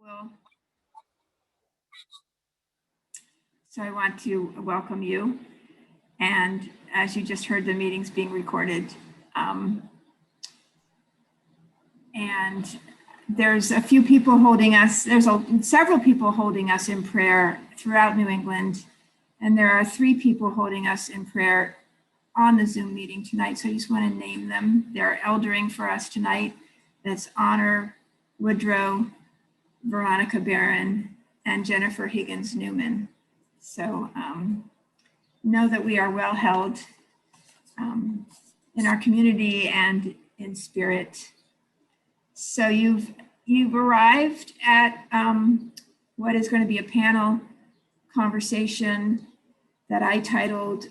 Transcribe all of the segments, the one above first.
Well, so I want to welcome you. And as you just heard, the meeting's being recorded. And there's a few people holding us, several people holding us in prayer throughout New England. And there are 3 people holding us in prayer on the Zoom meeting tonight. So I just want to name them. They're eldering for us tonight. That's Honor Woodrow, Veronica Barron, and Jennifer Higgins Newman. So know that we are well held in our community and in spirit. So you've arrived at what is going to be a panel conversation that I titled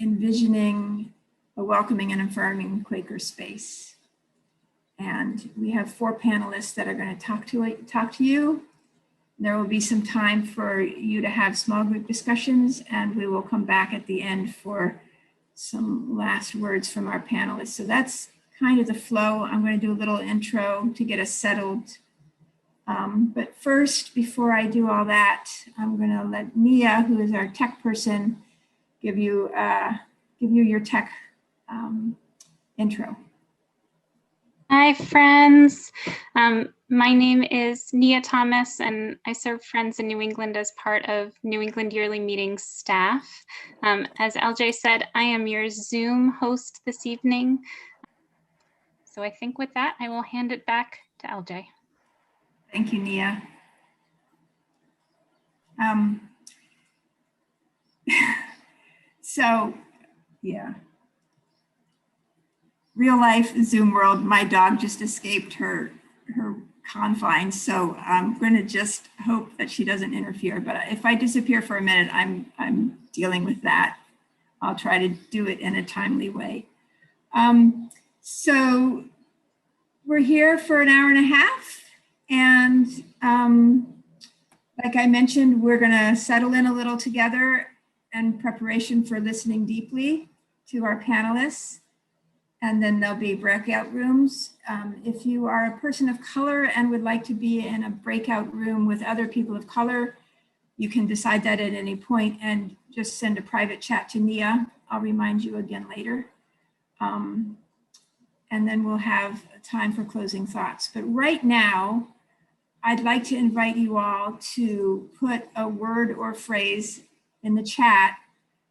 Envisioning a Welcoming and Affirming Quaker Space. And we have 4 panelists that are going to talk to you. There will be some time for you to have small group discussions, and we will come back at the end for some last words from our panelists. So that's kind of the flow. I'm going to do a little intro to get us settled. But first, before I do all that, I'm going to let Nia, who is our tech person, give you your tech intro. Hi, friends. My name is Nia Thomas, and I serve Friends in New England as part of New England Yearly Meetings staff. As LJ said, I am your Zoom host this evening. So I think with that, I will hand it back to LJ. Thank you, Nia. So, yeah. Real life Zoom world, my dog just escaped her confines. So I'm going to just hope that she doesn't interfere. But if I disappear for a minute, I'm dealing with that. I'll try to do it in a timely way. So we're here for an hour and a half. And like I mentioned, we're going to settle in a little together in preparation for listening deeply to our panelists. And then there'll be breakout rooms. If you are a person of color and would like to be in a breakout room with other people of color, you can decide that at any point and just send a private chat to Nia. I'll remind you again later. And then we'll have time for closing thoughts. But right now, I'd like to invite you all to put a word or phrase in the chat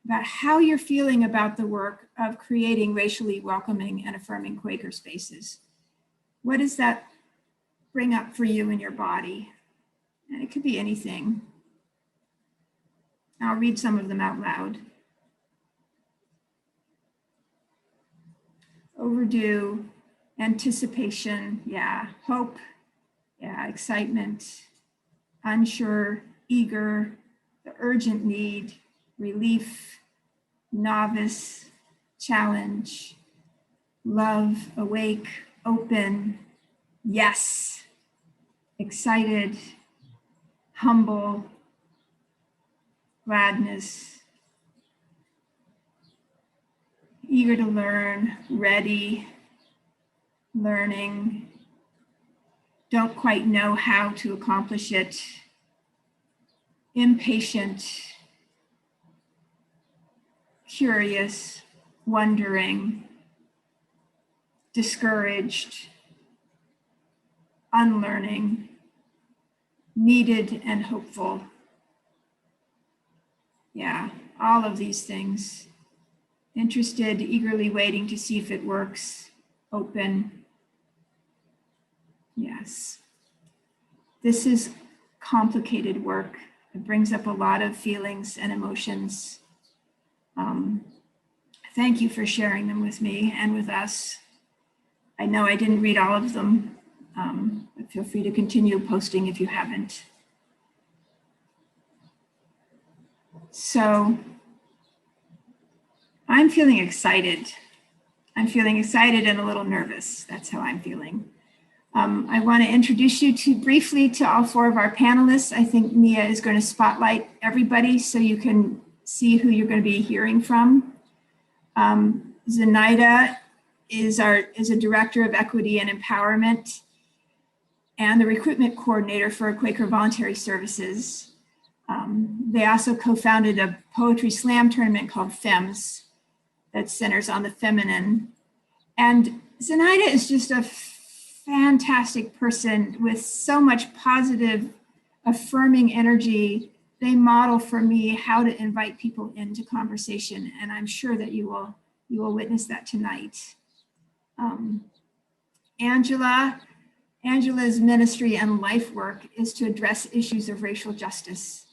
about how you're feeling about the work of creating racially welcoming and affirming Quaker spaces. What does that bring up for you in your body? And it could be anything. I'll read some of them out loud. Overdue, anticipation, yeah. Hope, yeah. Excitement, unsure, eager, the urgent need, relief, novice, challenge, love, awake, open, yes, excited, humble, gladness, eager to learn, ready, learning, don't quite know how to accomplish it, impatient, curious, wondering, discouraged, unlearning, needed and hopeful. Yeah, all of these things. Interested, eagerly waiting to see if it works, open. Yes. This is complicated work. It brings up a lot of feelings and emotions. Thank you for sharing them with me and with us. I know I didn't read all of them, but feel free to continue posting if you haven't. So I'm feeling excited. I'm feeling excited and a little nervous. That's how I'm feeling. I want to introduce you briefly to all 4 of our panelists. I think Nia is going to spotlight everybody so you can see who you're going to be hearing from. Zenaida is a director of equity and empowerment. and the recruitment coordinator for Quaker Voluntary Services. They also co-founded a poetry slam tournament called FEMS that centers on the feminine. And Zenaida is just a fantastic person with so much positive, affirming energy. They model for me how to invite people into conversation, and I'm sure that you will witness that tonight. Angela's ministry and life work is to address issues of racial justice.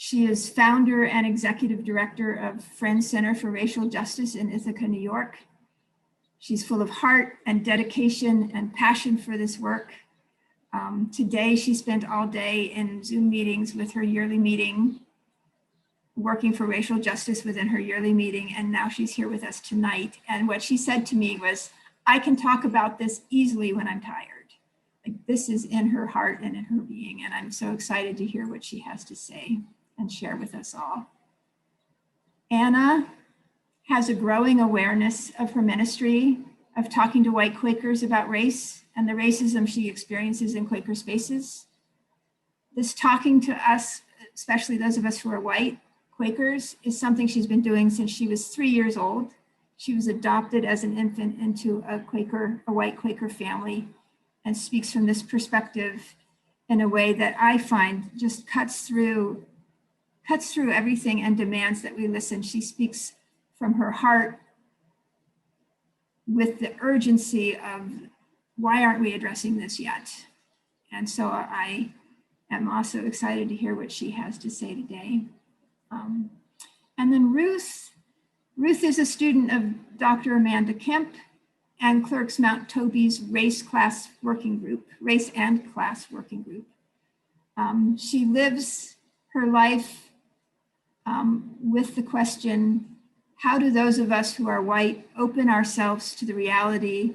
She is founder and executive director of Friends Center for Racial Justice in Ithaca, New York. She's full of heart and dedication and passion for this work. Today, she spent all day in Zoom meetings with her yearly meeting, working for racial justice within her yearly meeting, and now she's here with us tonight. And what she said to me was, I can talk about this easily when I'm tired. Like, this is in her heart and in her being, and I'm so excited to hear what she has to say and share with us all. Anna has a growing awareness of her ministry of talking to white Quakers about race and the racism she experiences in Quaker spaces. This talking to us, especially those of us who are white Quakers, is something she's been doing since she was 3 years old. She was adopted as an infant into a white Quaker family, and speaks from this perspective in a way that I find just cuts through everything and demands that we listen. She speaks from her heart with the urgency of, why aren't we addressing this yet? And so I am also excited to hear what she has to say today. And then Ruth is a student of Dr. Amanda Kemp and clerks Mount Toby's Race and Class Working Group. She lives her life with the question, how do those of us who are white open ourselves to the reality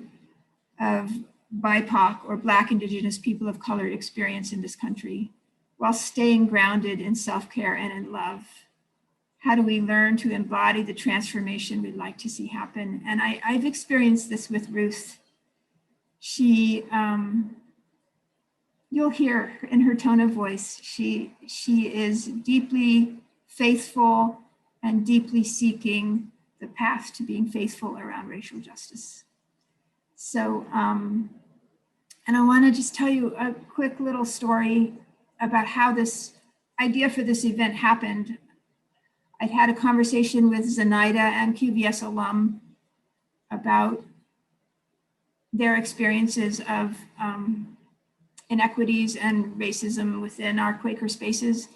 of BIPOC or Black, Indigenous, people of color experience in this country while staying grounded in self-care and in love? How do we learn to embody the transformation we'd like to see happen? And I've experienced this with Ruth. She, you'll hear in her tone of voice, she is deeply faithful and deeply seeking the path to being faithful around racial justice. So, and I want to just tell you a quick little story about how this idea for this event happened. I'd had a conversation with Zenaida and QVS alum about their experiences of inequities and racism within our Quaker spaces.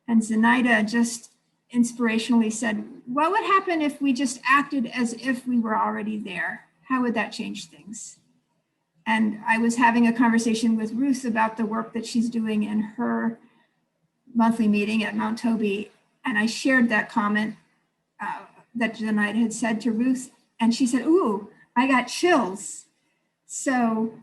And Zenaida just inspirationally said, what would happen if we just acted as if we were already there? How would that change things? And I was having a conversation with Ruth about the work that she's doing in her monthly meeting at Mount Toby. And I shared that comment that Zenaida had said to Ruth, and she said, ooh, I got chills. So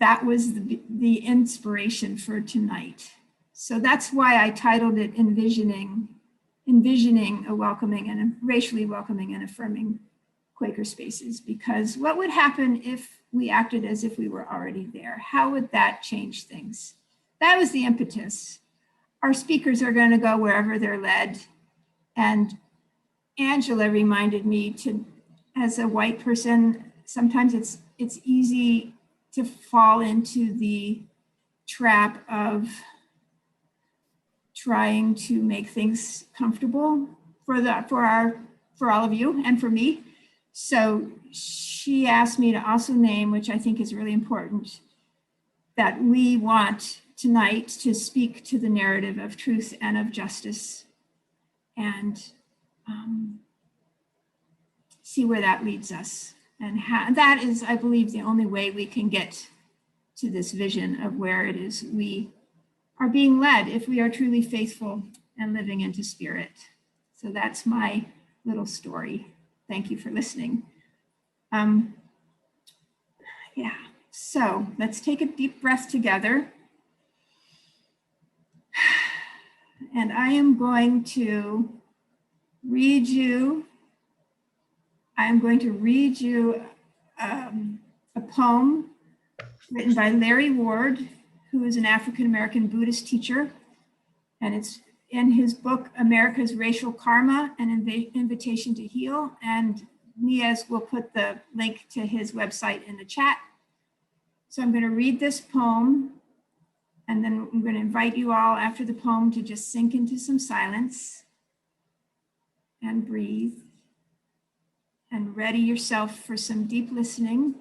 that was the inspiration for tonight. So that's why I titled it Envisioning a welcoming and racially welcoming and affirming Quaker spaces, because what would happen if we acted as if we were already there? How would that change things? That was the impetus. Our speakers are going to go wherever they're led. And Angela reminded me to, as a white person, sometimes it's easy to fall into the trap of trying to make things comfortable for all of you and for me. So she asked me to also name, which I think is really important, that we want tonight to speak to the narrative of truth and of justice, and see where that leads us. And that is, I believe, the only way we can get to this vision of where it is we are being led, if we are truly faithful and living into spirit. So that's my little story. Thank you for listening. Yeah, so let's take a deep breath together. And I am going to read you a poem written by Larry Ward, who is an African-American Buddhist teacher. And it's in his book, America's Racial Karma, an Invitation to Heal. And Niaz will put the link to his website in the chat. So I'm going to read this poem, and then I'm going to invite you all after the poem to just sink into some silence and breathe and ready yourself for some deep listening.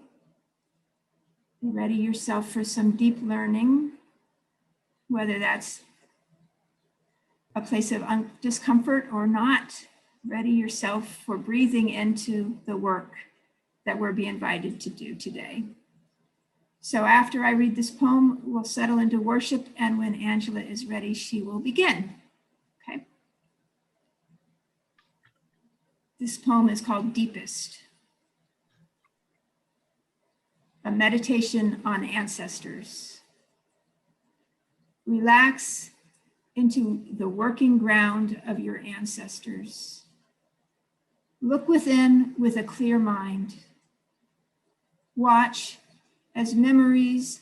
Ready yourself for some deep learning, whether that's a place of discomfort or not. Ready yourself for breathing into the work that we're being invited to do today. So after I read this poem, we'll settle into worship, and when Angela is ready, she will begin. Okay. This poem is called Deepest, a meditation on ancestors. Relax into the working ground of your ancestors. Look within with a clear mind. Watch as memories,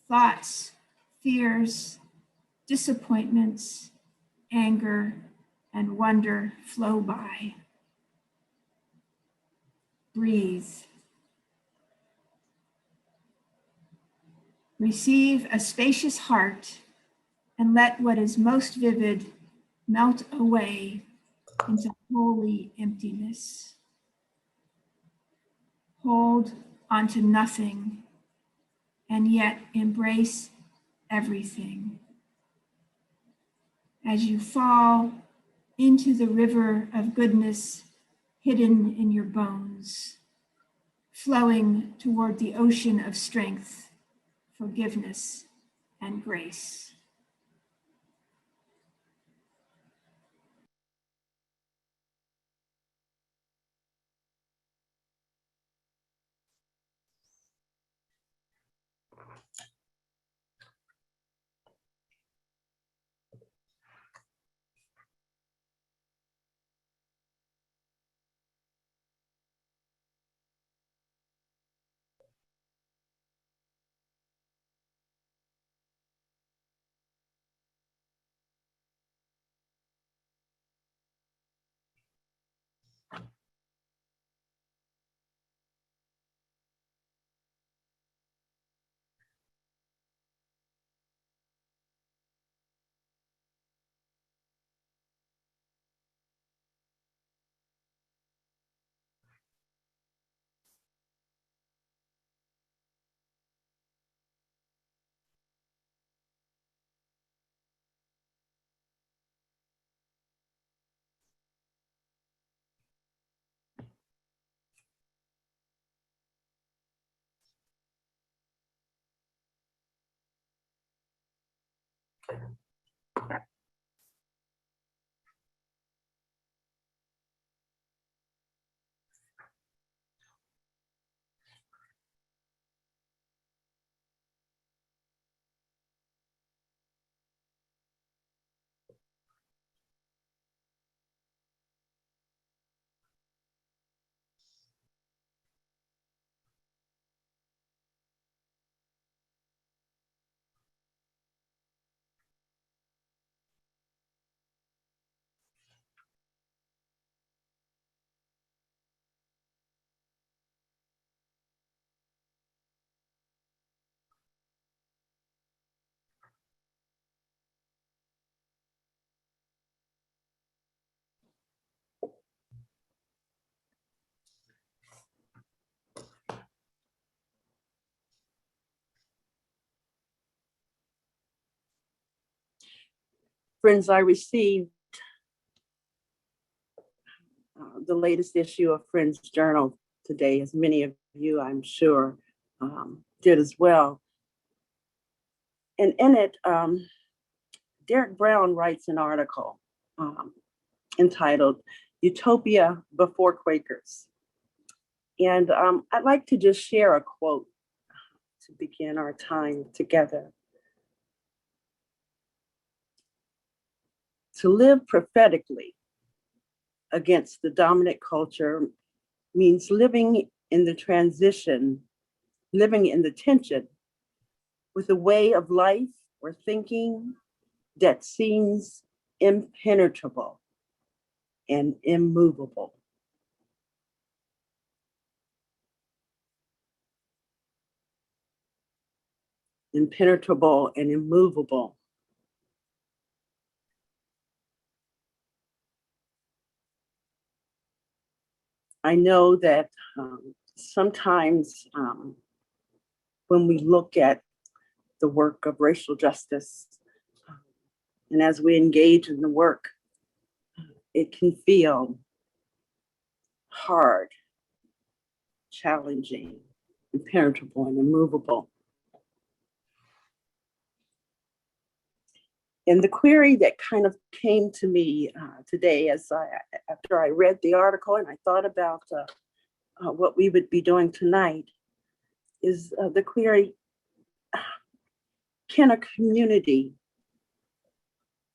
thoughts, fears, disappointments, anger, and wonder flow by. Breathe. Receive a spacious heart and let what is most vivid melt away into holy emptiness. Hold onto nothing and yet embrace everything. As you fall into the river of goodness hidden in your bones, flowing toward the ocean of strength, forgiveness, and grace. Friends, I received the latest issue of Friends Journal today, as many of you, I'm sure, did as well. And in it, Derek Brown writes an article entitled Utopia Before Quakers. And I'd like to just share a quote to begin our time together. To live prophetically against the dominant culture means living in the transition, living in the tension with a way of life or thinking that seems impenetrable and immovable. Impenetrable and immovable. I know that sometimes when we look at the work of racial justice, and as we engage in the work, it can feel hard, challenging, impenetrable, and immovable. And the query that kind of came to me today after I read the article and I thought about what we would be doing tonight is the query, can a community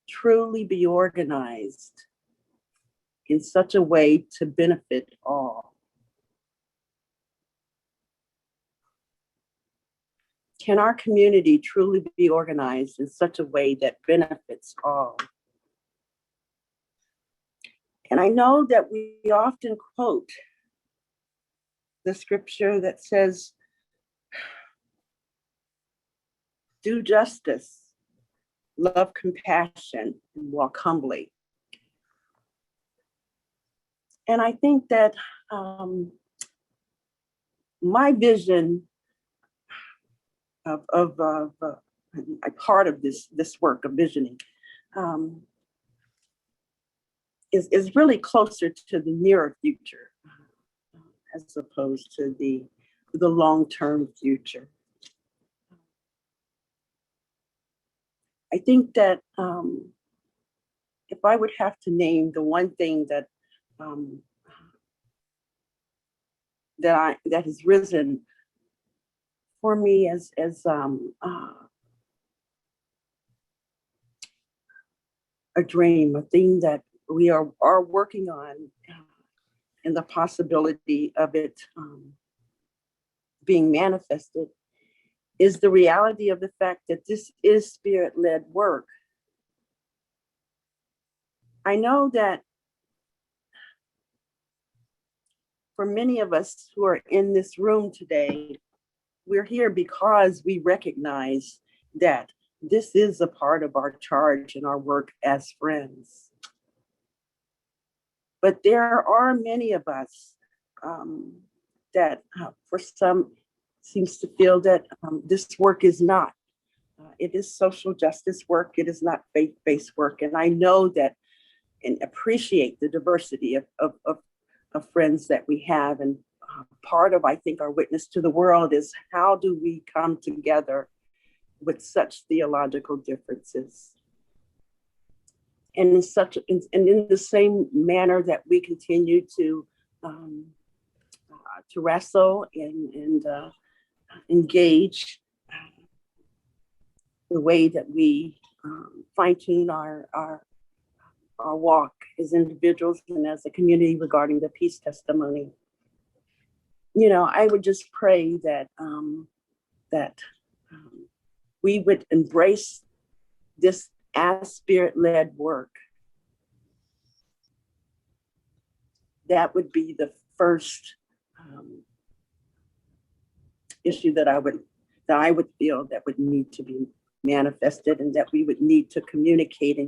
truly be organized in such a way to benefit all? Can our community truly be organized in such a way that benefits all? And I know that we often quote the scripture that says, do justice, love compassion, and walk humbly. And I think that my vision of a part of this work of visioning is really closer to the nearer future as opposed to the long-term future. I think that if I would have to name the one thing that has risen for me as a dream, a thing that we are working on, and the possibility of it being manifested, is the reality of the fact that this is spirit-led work. I know that for many of us who are in this room today, we're here because we recognize that this is a part of our charge and our work as friends. But there are many of us that for some seems to feel that this work is not. It is social justice work. It is not faith-based work. And I know that and appreciate the diversity of friends that we have. And part of, I think, our witness to the world is how do we come together with such theological differences? And in the same manner that we continue to wrestle and engage the way that we fine-tune our walk as individuals and as a community regarding the peace testimony. You know, I would just pray that we would embrace this as spirit-led work. That would be the first issue that I would feel that would need to be manifested, and that we would need to communicate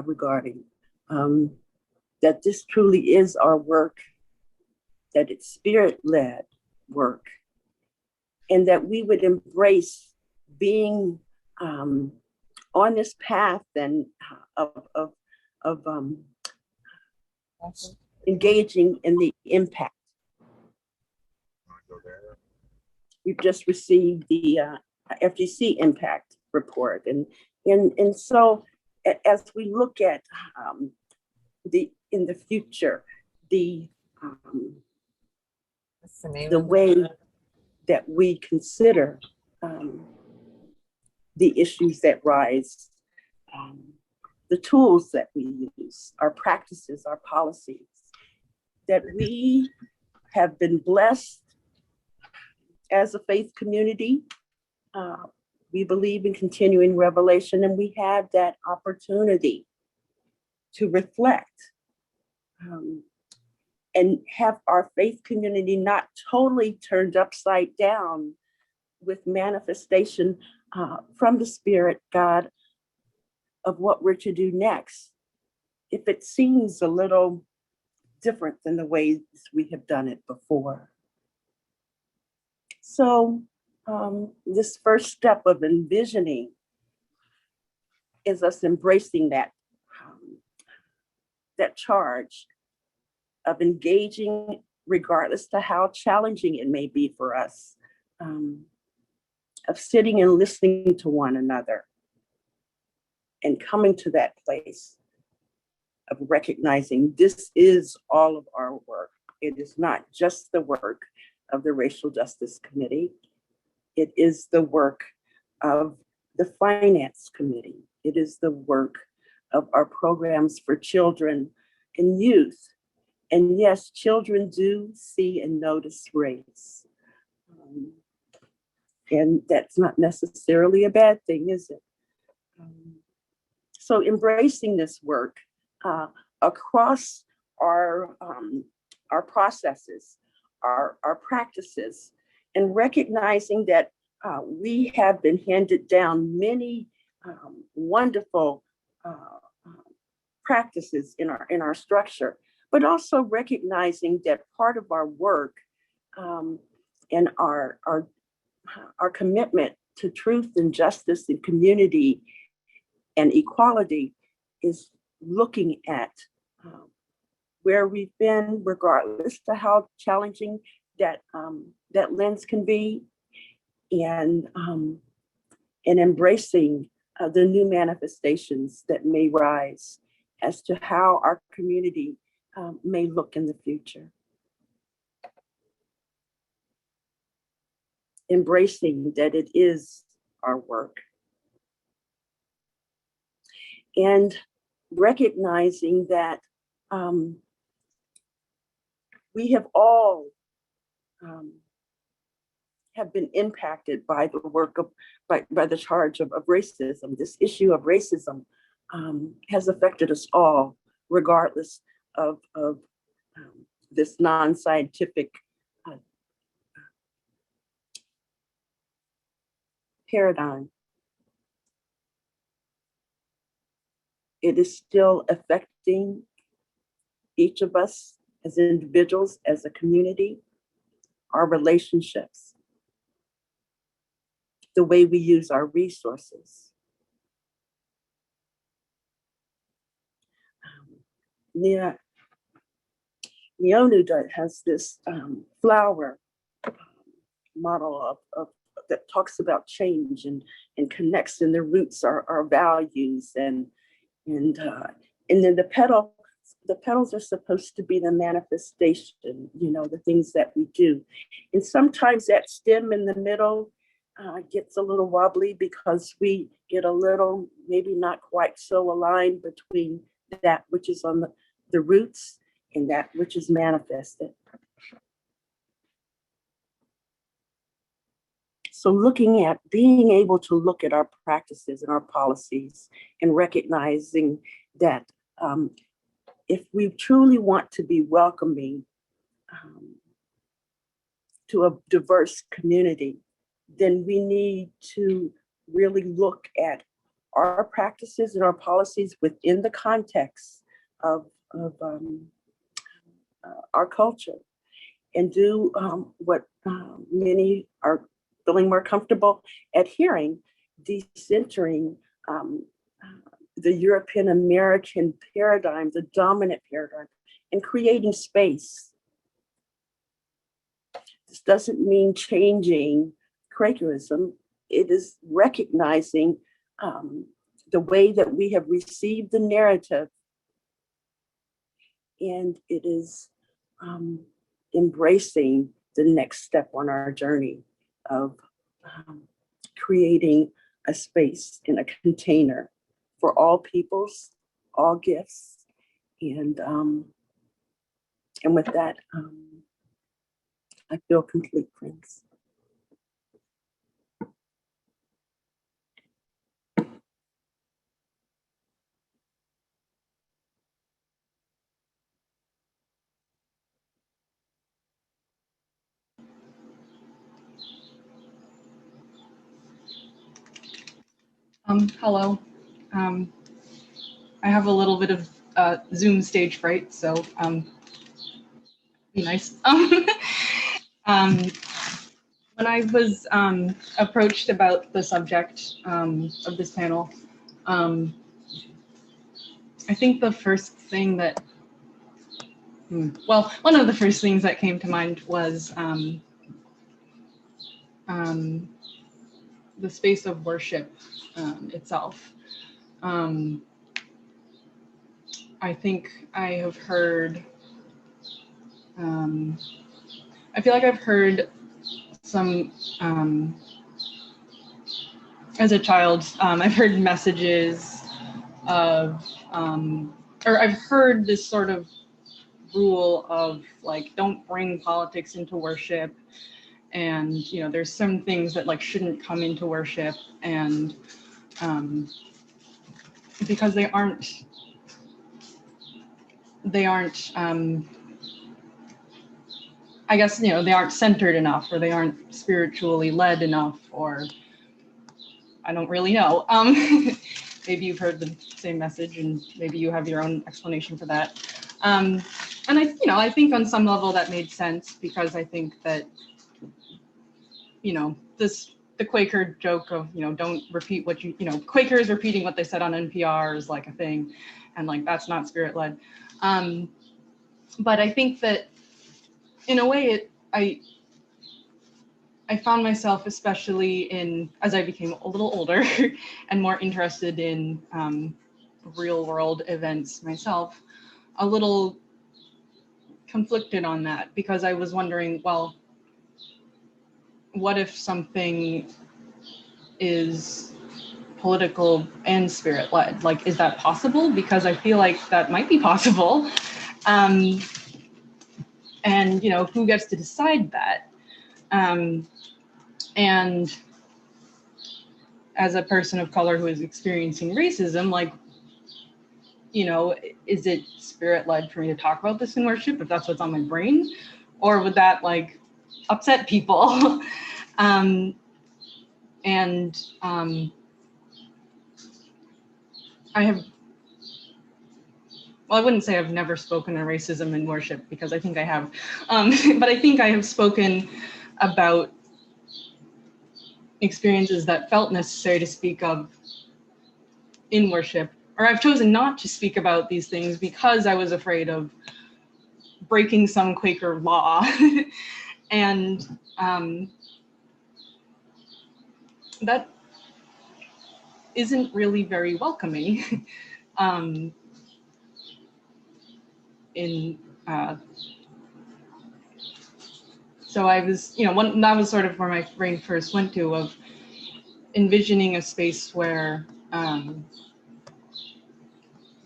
regarding that this truly is our work, that it's spirit-led work, and that we would embrace being on this path and of engaging in the impact. We've just received the FGC impact report, and so as we look at in the future, the way that we consider the issues that rise, the tools that we use, our practices, our policies, that we have been blessed as a faith community We believe in continuing revelation, and we have that opportunity to reflect and have our faith community not totally turned upside down with manifestation from the Spirit, God, of what we're to do next, if it seems a little different than the ways we have done it before. So this first step of envisioning is us embracing that charge of engaging regardless to how challenging it may be for us, of sitting and listening to one another and coming to that place of recognizing this is all of our work. It is not just the work of the Racial Justice Committee. It is the work of the Finance Committee. It is the work of our programs for children and youth. And yes, children do see and notice race. And that's not necessarily a bad thing, is it? So embracing this work across our processes, our practices, and recognizing that we have been handed down many wonderful practices in our structure, but also recognizing that part of our work and our commitment to truth and justice and community and equality is looking at where we've been, regardless to how challenging that lens can be, and embracing the new manifestations that may rise as to how our community may look in the future. Embracing that it is our work. And recognizing that we have all have been impacted by the work of, by the charge of racism. This issue of racism has affected us all, regardless of this non-scientific paradigm. It is still affecting each of us as individuals, as a community, our relationships, the way we use our resources. Neonu has this flower model of that talks about change and connects, and the roots are values, and then the petals are supposed to be the manifestation, the things that we do. And sometimes that stem in the middle gets a little wobbly because we get a little, maybe not quite so aligned between that which is on the roots and that which is manifested. So being able to look at our practices and our policies and recognizing that if we truly want to be welcoming to a diverse community, then we need to really look at our practices and our policies within the context of our culture, and do what many are feeling more comfortable adhering, decentering the European American paradigm, the dominant paradigm, and creating space. This doesn't mean changing Quakerism. It is recognizing the way that we have received the narrative, and it is embracing the next step on our journey of creating a space in a container for all peoples, all gifts, and with that, I feel complete, friends. Hello. I have a little bit of Zoom stage fright, so be nice. When I was approached about the subject of this panel, I think the first thing that, well, one of the first things that came to mind was the space of worship itself. I think I have heard, I feel like I've heard some, as a child, I've heard messages of, or I've heard this sort of rule of like, don't bring politics into worship. And, you know, there's some things that like shouldn't come into worship, and because they aren't, I guess, you know, they aren't centered enough, or they aren't spiritually led enough, or I don't really know. Maybe you've heard the same message and maybe you have your own explanation for that. And I think on some level that made sense, because I think that, you know, the Quaker joke of, you know, don't repeat what you know, Quakers repeating what they said on NPR is like a thing, and like that's not spirit led. But I think that in a way I found myself, especially as I became a little older and more interested in real world events myself, a little conflicted on that, because I was wondering, well, what if something is political and spirit led? Like, is that possible? Because I feel like that might be possible. And, you know, who gets to decide that? And as a person of color who is experiencing racism, like, you know, is it spirit led for me to talk about this in worship if that's what's on my brain? Or would that like upset people? I wouldn't say I've never spoken on racism in worship, because I think I have, but I think I have spoken about experiences that felt necessary to speak of in worship, or I've chosen not to speak about these things because I was afraid of breaking some Quaker law. And that isn't really very welcoming. So I was, you know, that was sort of where my brain first went to, of envisioning a space where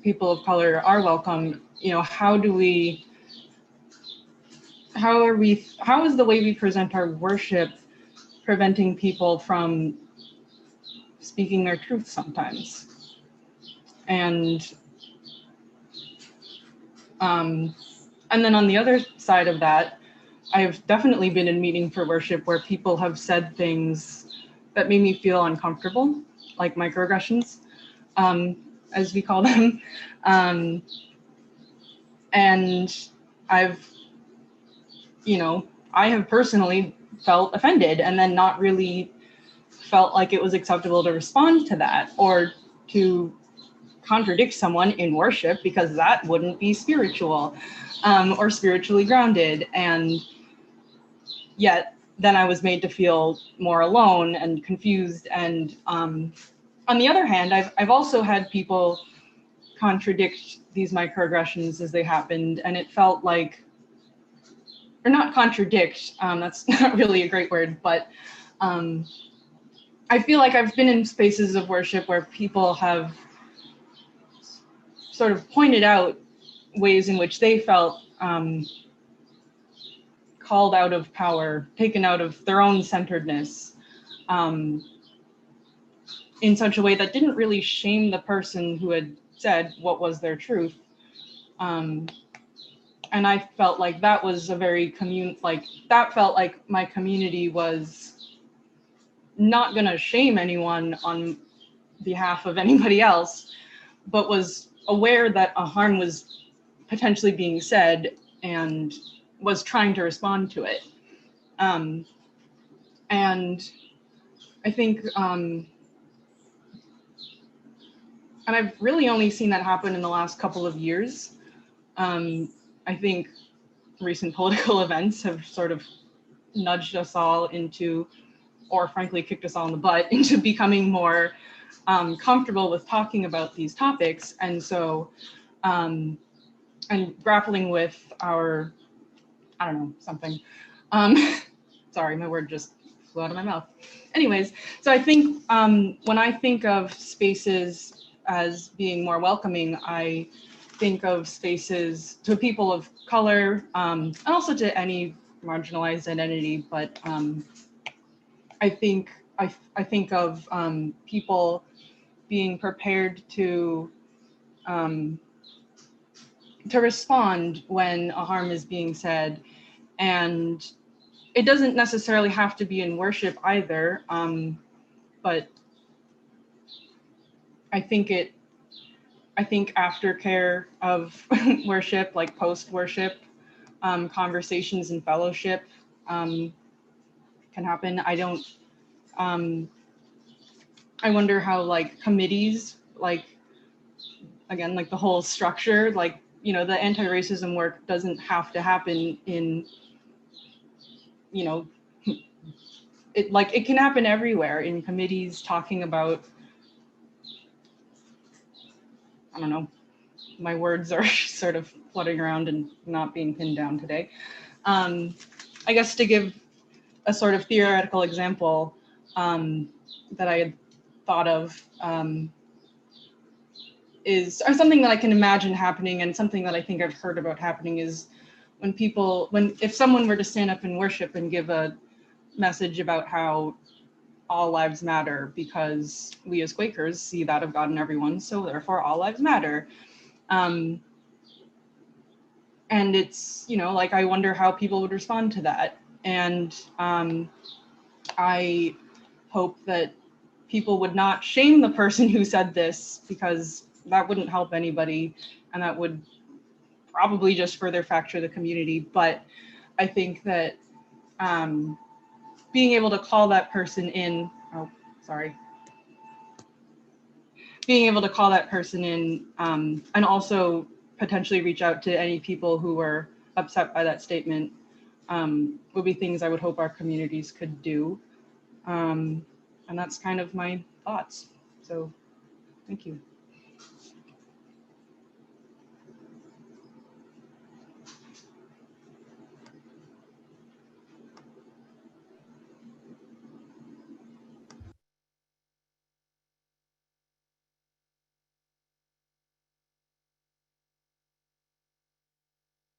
people of color are welcome. You know, how is the way we present our worship preventing people from speaking their truth sometimes? And then on the other side of that, I have definitely been in meeting for worship where people have said things that made me feel uncomfortable, like microaggressions, as we call them. And I have personally felt offended, and then not really felt like it was acceptable to respond to that or to contradict someone in worship, because that wouldn't be spiritual or spiritually grounded. And yet then I was made to feel more alone and confused. And on the other hand, I've also had people contradict these microaggressions as they happened, and it felt like, or not contradict, that's not really a great word, but I feel like I've been in spaces of worship where people have sort of pointed out ways in which they felt called out of power, taken out of their own centeredness, in such a way that didn't really shame the person who had said what was their truth. And I felt like that was that felt like my community was not gonna shame anyone on behalf of anybody else, but was aware that a harm was potentially being said and was trying to respond to it. And I think, and I've really only seen that happen in the last couple of years. I think recent political events have sort of nudged us all into, or frankly kicked us all in the butt, into becoming more comfortable with talking about these topics. And so, and grappling with our, I don't know, something. Sorry, my word just flew out of my mouth. Anyways, so I think when I think of spaces as being more welcoming, I think of spaces to people of color, and also to any marginalized identity, but I think of people being prepared to respond when a harm is being said, and it doesn't necessarily have to be in worship either, but I think aftercare of worship, like post-worship conversations and fellowship can happen. I wonder how like committees, like, again, like the whole structure, like, you know, the anti-racism work doesn't have to happen in, you know, it can happen everywhere in committees talking about, I don't know, my words are sort of fluttering around and not being pinned down today. I guess to give a sort of theoretical example that I had thought of or something that I can imagine happening, and something that I think I've heard about happening, is if someone were to stand up in worship and give a message about how all lives matter because we as Quakers see that of God in everyone, so therefore all lives matter. And it's, you know, like, I wonder how people would respond to that. And I hope that people would not shame the person who said this, because that wouldn't help anybody, and that would probably just further fracture the community. But I think that being able to call that person in, being able to call that person in, and also potentially reach out to any people who were upset by that statement, would be things I would hope our communities could do. And that's kind of my thoughts. So thank you.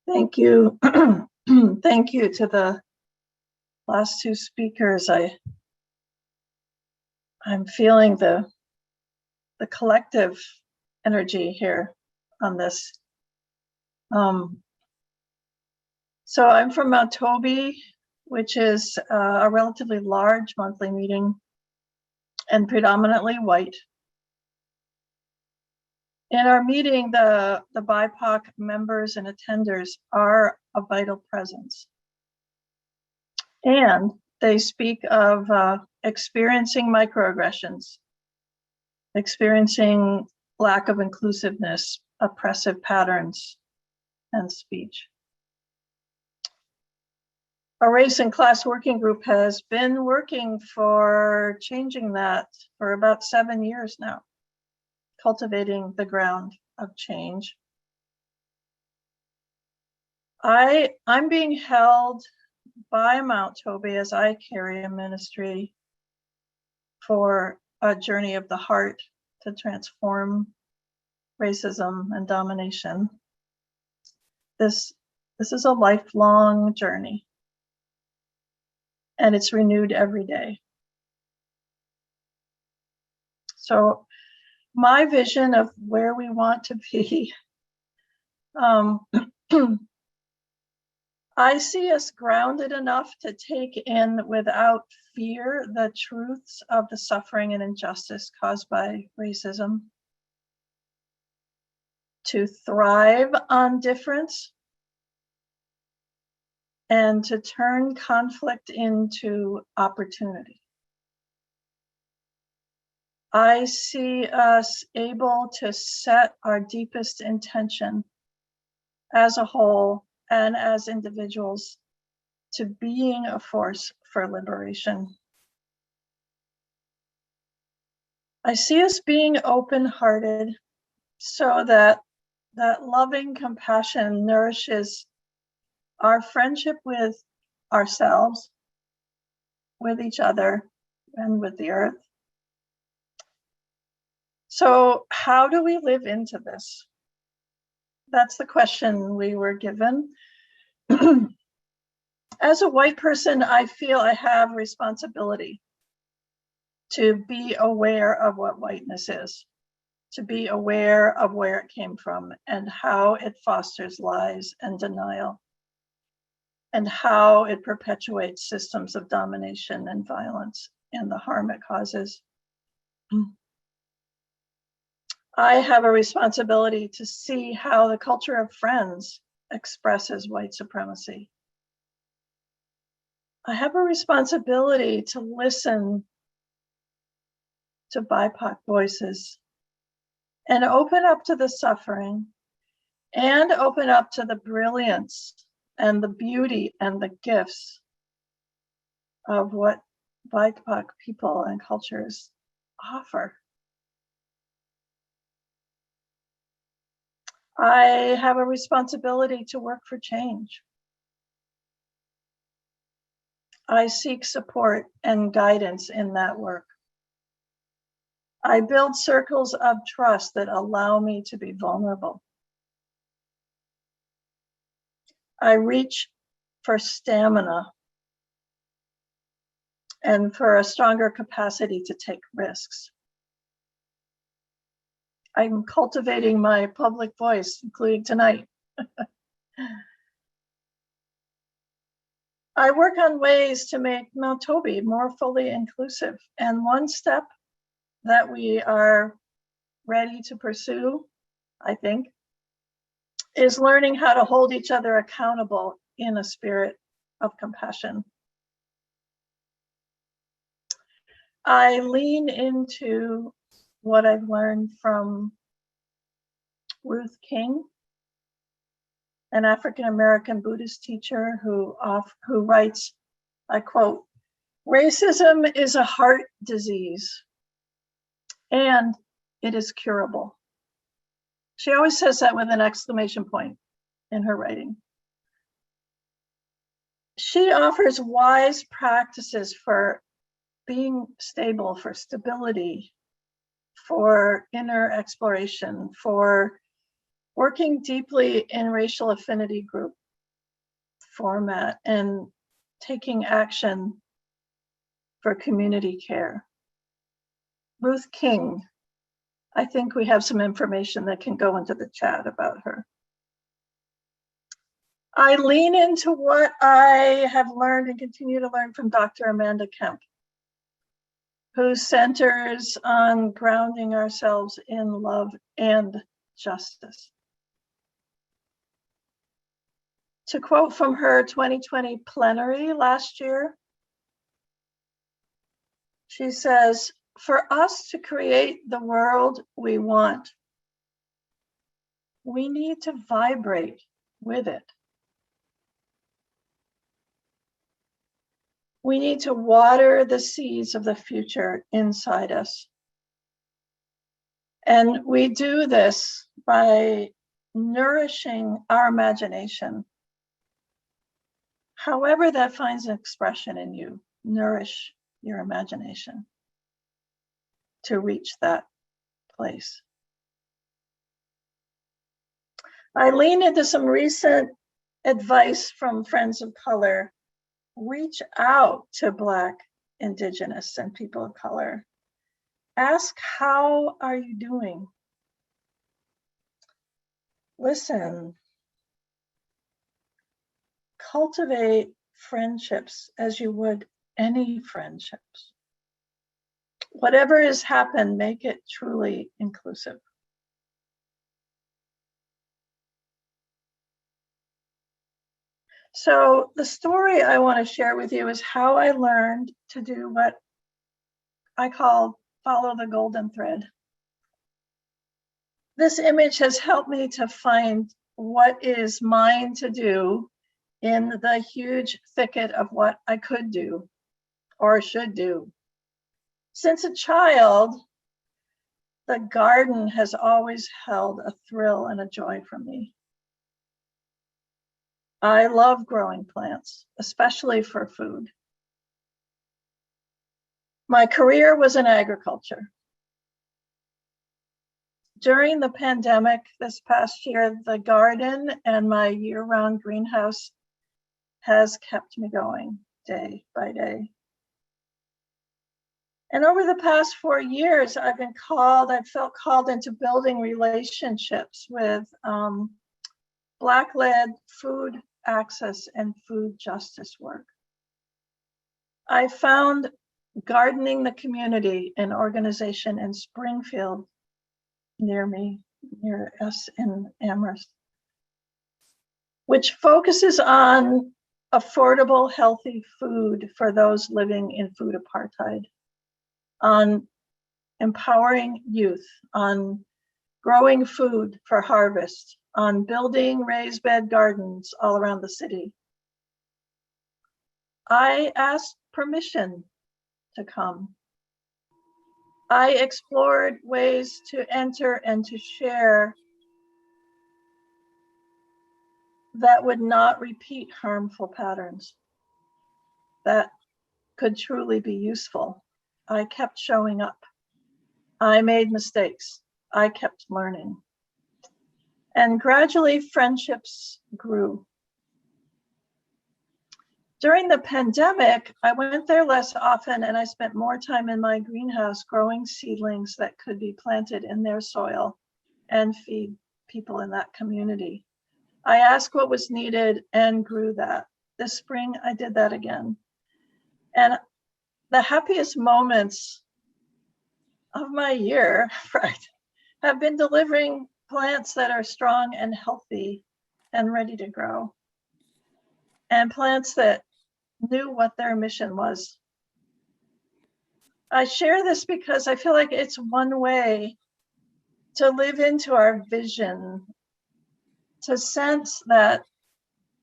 Thank you. Thank you to the last two speakers. I'm feeling the collective energy here on this. So I'm from Mount Toby, which is a relatively large monthly meeting and predominantly white. In our meeting, the BIPOC members and attenders are a vital presence. And they speak of experiencing microaggressions, experiencing lack of inclusiveness, oppressive patterns, and speech. Our race and class working group has been working for changing that for about 7 years now, cultivating the ground of change. I'm being held by Mount Toby as I carry a ministry for a journey of the heart to transform racism and domination. This is a lifelong journey, and it's renewed every day. So my vision of where we want to be, I see us grounded enough to take in without fear the truths of the suffering and injustice caused by racism, to thrive on difference, and to turn conflict into opportunity. I see us able to set our deepest intention as a whole and as individuals to being a force for liberation. I see us being open-hearted so that loving compassion nourishes our friendship with ourselves, with each other, and with the earth. So how do we live into this? That's the question we were given. As a white person, I feel I have responsibility to be aware of what whiteness is, to be aware of where it came from and how it fosters lies and denial, and how it perpetuates systems of domination and violence and the harm it causes. I have a responsibility to see how the culture of friends expresses white supremacy. I have a responsibility to listen to BIPOC voices and open up to the suffering and open up to the brilliance and the beauty and the gifts of what BIPOC people and cultures offer. I have a responsibility to work for change. I seek support and guidance in that work. I build circles of trust that allow me to be vulnerable. I reach for stamina and for a stronger capacity to take risks. I'm cultivating my public voice, including tonight. I work on ways to make Mount Toby more fully inclusive. And one step that we are ready to pursue, I think, is learning how to hold each other accountable in a spirit of compassion. I lean into what I've learned from Ruth King, an African-American Buddhist teacher who writes, I quote, "Racism is a heart disease and it is curable." She always says that with an exclamation point in her writing. She offers wise practices for being stable, for stability, for inner exploration, for working deeply in racial affinity group format and taking action for community care. Ruth King, I think we have some information that can go into the chat about her. I lean into what I have learned and continue to learn from Dr. Amanda Kemp, who centers on grounding ourselves in love and justice. To quote from her 2020 plenary last year, she says, "For us to create the world we want, we need to vibrate with it. We need to water the seeds of the future inside us. And we do this by nourishing our imagination. However that finds an expression in you, nourish your imagination to reach that place." I lean into some recent advice from Friends of Color. Reach out to Black, Indigenous, and people of color. Ask, how are you doing? Listen. cultivate friendships as you would any friendships. Whatever has happened, make it truly inclusive. So the story I want to share with you is how I learned to do what I call follow the golden thread. This image has helped me to find what is mine to do in the huge thicket of what I could do or should do. Since a child, the garden has always held a thrill and a joy for me. I love growing plants, especially for food. My career was in agriculture. During the pandemic this past year, the garden and my year-round greenhouse has kept me going day by day. And over the past 4 years, I felt called into building relationships with Black-led food access and food justice work. I found Gardening the Community, an organization in Springfield, near us in Amherst, which focuses on affordable, healthy food for those living in food apartheid, on empowering youth, on growing food for harvest, on building raised bed gardens all around the city. I asked permission to come. I explored ways to enter and to share that would not repeat harmful patterns, that could truly be useful. I kept showing up. I made mistakes. I kept learning. And gradually friendships grew. During the pandemic, I went there less often and I spent more time in my greenhouse growing seedlings that could be planted in their soil and feed people in that community. I asked what was needed and grew that. This spring, I did that again. And the happiest moments of my year, right, have been delivering plants that are strong and healthy and ready to grow. And plants that knew what their mission was. I share this because I feel like it's one way to live into our vision, to sense that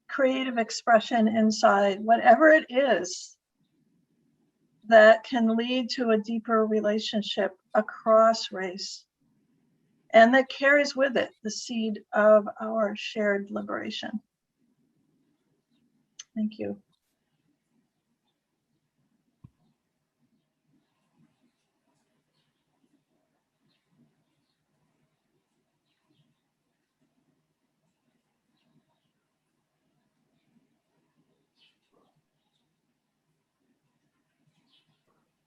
creative expression inside, whatever it is, that can lead to a deeper relationship across race, and that carries with it the seed of our shared liberation. Thank you.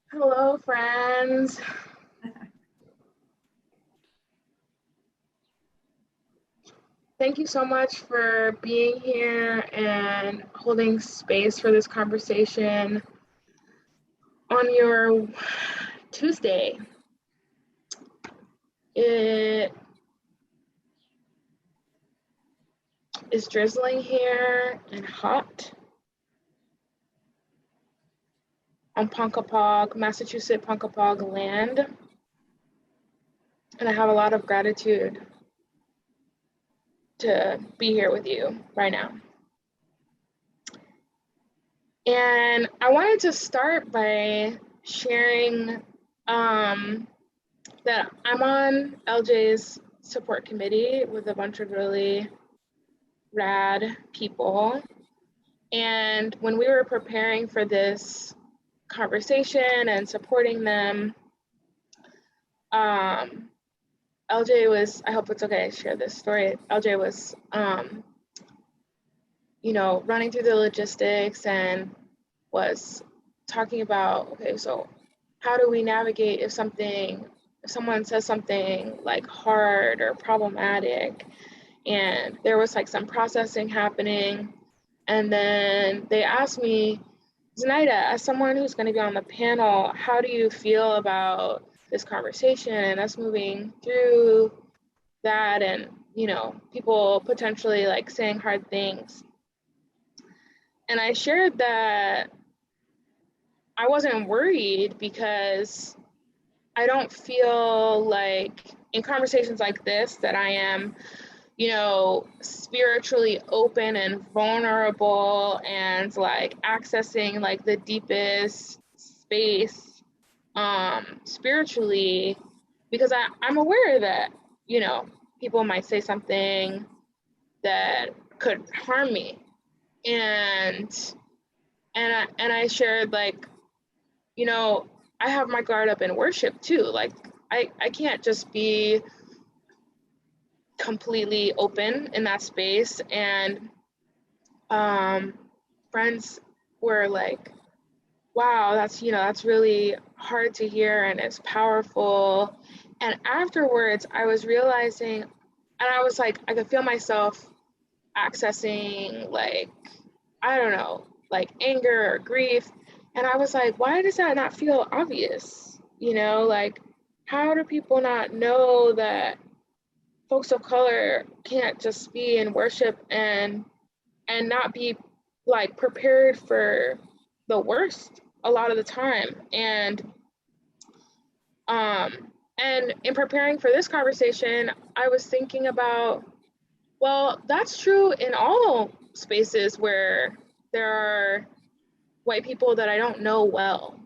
Hello, friends. Thank you so much for being here and holding space for this conversation on your Tuesday. It is drizzling here and hot on Ponkapog, Massachusetts Ponkapog land. And I have a lot of gratitude to be here with you right now. And I wanted to start by sharing that I'm on LJ's support committee with a bunch of really rad people. And when we were preparing for this conversation and supporting them, LJ was, I hope it's okay I share this story, LJ was, running through the logistics and was talking about, okay, so how do we navigate if someone says something like hard or problematic, and there was like some processing happening. And then they asked me, Zenaida, as someone who's going to be on the panel, how do you feel about this conversation and us moving through that, and, you know, people potentially like saying hard things? And I shared that I wasn't worried because I don't feel like in conversations like this that I am, you know, spiritually open and vulnerable and like accessing like the deepest space spiritually, because I'm aware that, you know, people might say something that could harm me. And I shared like, you know, I have my guard up in worship too. Like I can't just be completely open in that space. And friends were like, wow, that's, you know, that's really hard to hear and it's powerful. And afterwards I was realizing, and I was like, I could feel myself accessing like, I don't know, like anger or grief. And I was like, why does that not feel obvious? You know, like, how do people not know that folks of color can't just be in worship and not be like prepared for the worst a lot of the time? And in preparing for this conversation, I was thinking about, well, that's true in all spaces where there are white people that I don't know well.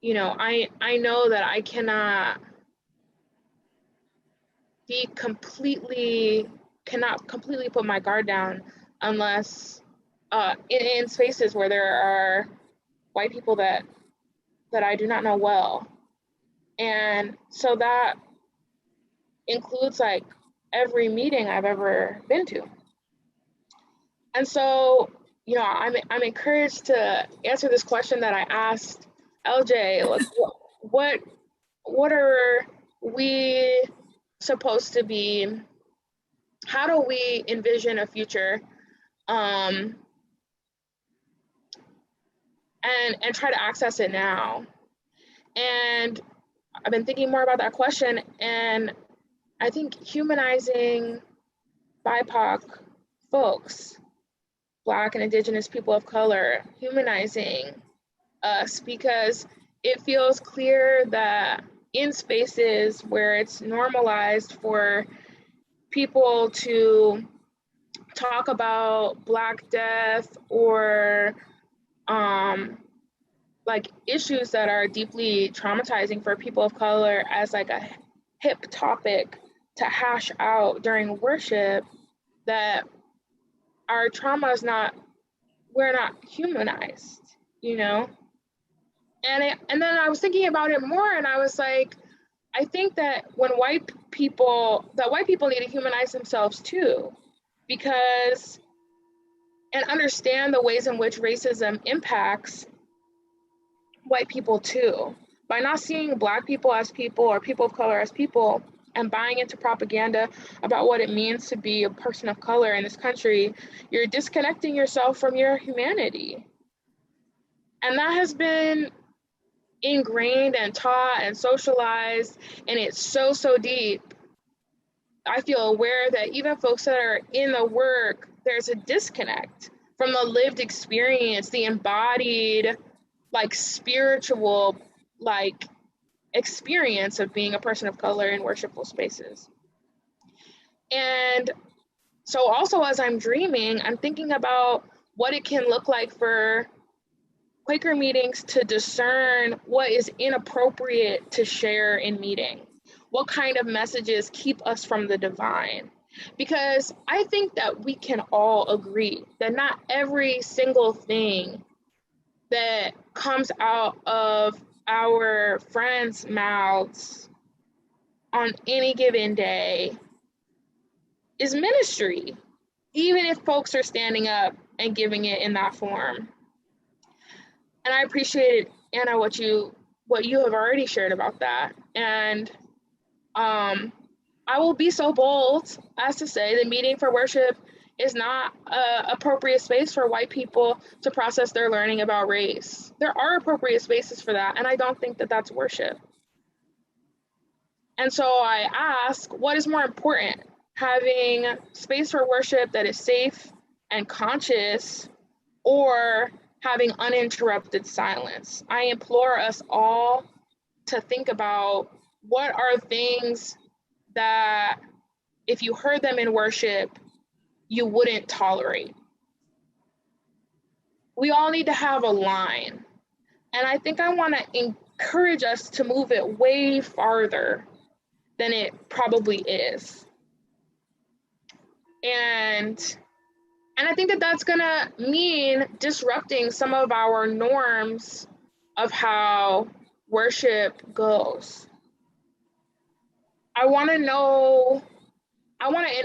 You know, I know that I cannot completely put my guard down unless in spaces where there are white people that I do not know well. And so that includes like every meeting I've ever been to. And so, you know, I'm encouraged to answer this question that I asked LJ, like, what are we supposed to be? How do we envision a future, and try to access it now? And I've been thinking more about that question, and I think humanizing BIPOC folks, Black and Indigenous people of color, humanizing us, because it feels clear that in spaces where it's normalized for people to talk about Black death or like issues that are deeply traumatizing for people of color as like a hip topic to hash out during worship, that our trauma is not, we're not humanized, you know? And then I was thinking about it more, and I was like, I think that white people need to humanize themselves too, because, and understand the ways in which racism impacts white people too. By not seeing Black people as people or people of color as people and buying into propaganda about what it means to be a person of color in this country, you're disconnecting yourself from your humanity. And that has been ingrained and taught and socialized, and it's so deep. I feel aware that even folks that are in the work, there's a disconnect from the lived experience, the embodied, like spiritual, like experience of being a person of color in worshipful spaces. And so also as I'm dreaming, I'm thinking about what it can look like for Quaker meetings to discern what is inappropriate to share in meeting. What kind of messages keep us from the divine? Because I think that we can all agree that not every single thing that comes out of our friends' mouths on any given day is ministry, even if folks are standing up and giving it in that form. And I appreciate, Anna, what you have already shared about that. And I will be so bold as to say the meeting for worship is not an appropriate space for white people to process their learning about race. There are appropriate spaces for that, and I don't think that that's worship. And so I ask, what is more important? Having space for worship that is safe and conscious, or having uninterrupted silence? I implore us all to think about what are things that if you heard them in worship, you wouldn't tolerate. We all need to have a line. And I think I want to encourage us to move it way farther than it probably is. And I think that that's gonna mean disrupting some of our norms of how worship goes. I wanna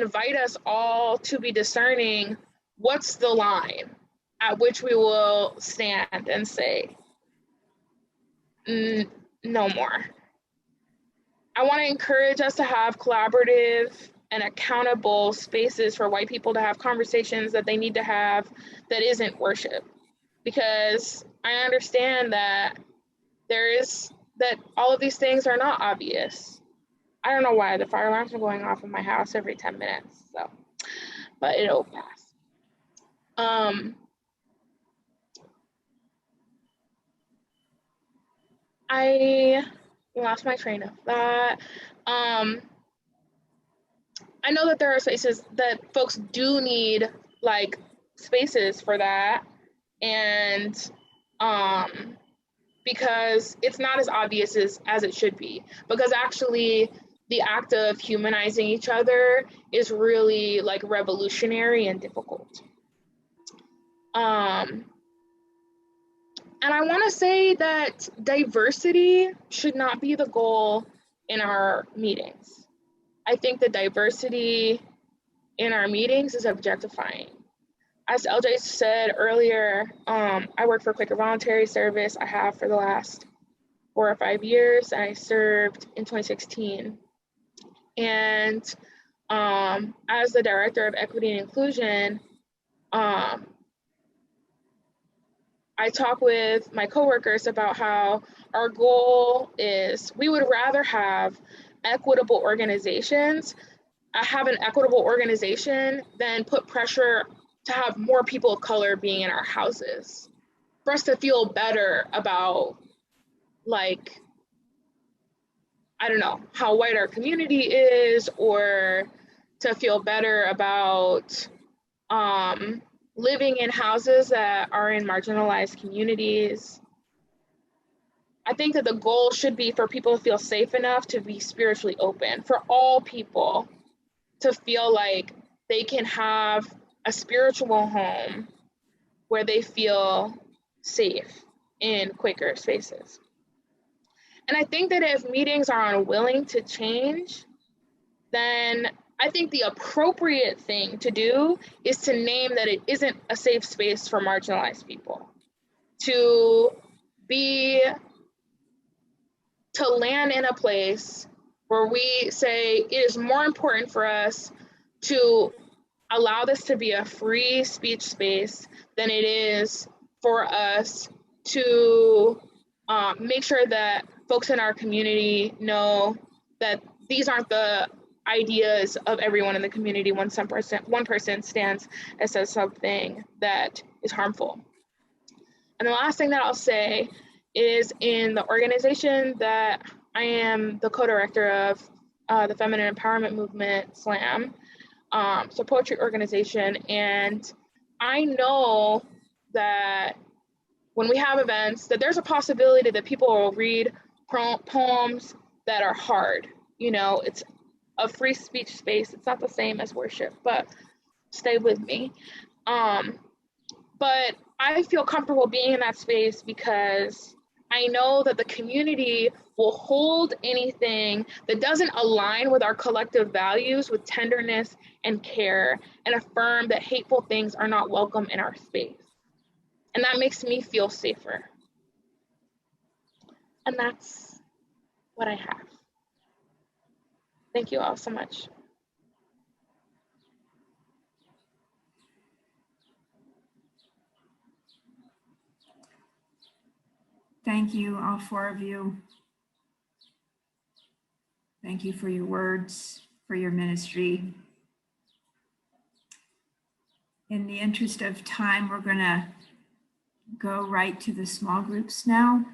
invite us all to be discerning what's the line at which we will stand and say, no more. I wanna encourage us to have collaborative and accountable spaces for white people to have conversations that they need to have that isn't worship. Because I understand that that all of these things are not obvious. I don't know why the fire alarms are going off in my house every 10 minutes, so, but it'll pass. I lost my train of thought. I know that there are spaces that folks do need, like, spaces for that, and because it's not as obvious as it should be, because actually the act of humanizing each other is really, like, revolutionary and difficult. And I want to say that diversity should not be the goal in our meetings. I think the diversity in our meetings is objectifying. As LJ said earlier, I work for Quaker Voluntary Service. I have for the last 4 or 5 years, and I served in 2016. And as the Director of Equity and Inclusion, I talk with my coworkers about how our goal is we would rather have equitable organizations, have an equitable organization than put pressure to have more people of color being in our houses. For us to feel better about, like, I don't know, how white our community is, or to feel better about living in houses that are in marginalized communities. I think that the goal should be for people to feel safe enough to be spiritually open, for all people to feel like they can have a spiritual home where they feel safe in Quaker spaces. And I think that if meetings are unwilling to change, then I think the appropriate thing to do is to name that it isn't a safe space for marginalized people. To land in a place where we say it is more important for us to allow this to be a free speech space than it is for us to make sure that folks in our community know that these aren't the ideas of everyone in the community when one person stands and says something that is harmful. And the last thing that I'll say is, in the organization that I am the co-director of, the Feminine Empowerment Movement, SLAM, so poetry organization, and I know that when we have events, that there's a possibility that people will read poems that are hard. You know, it's a free speech space. It's not the same as worship, but stay with me. But I feel comfortable being in that space because I know that the community will hold anything that doesn't align with our collective values with tenderness and care, and affirm that hateful things are not welcome in our space. And that makes me feel safer. And that's what I have. Thank you all so much. Thank you, all four of you. Thank you for your words, for your ministry. In the interest of time, we're going to go right to the small groups now.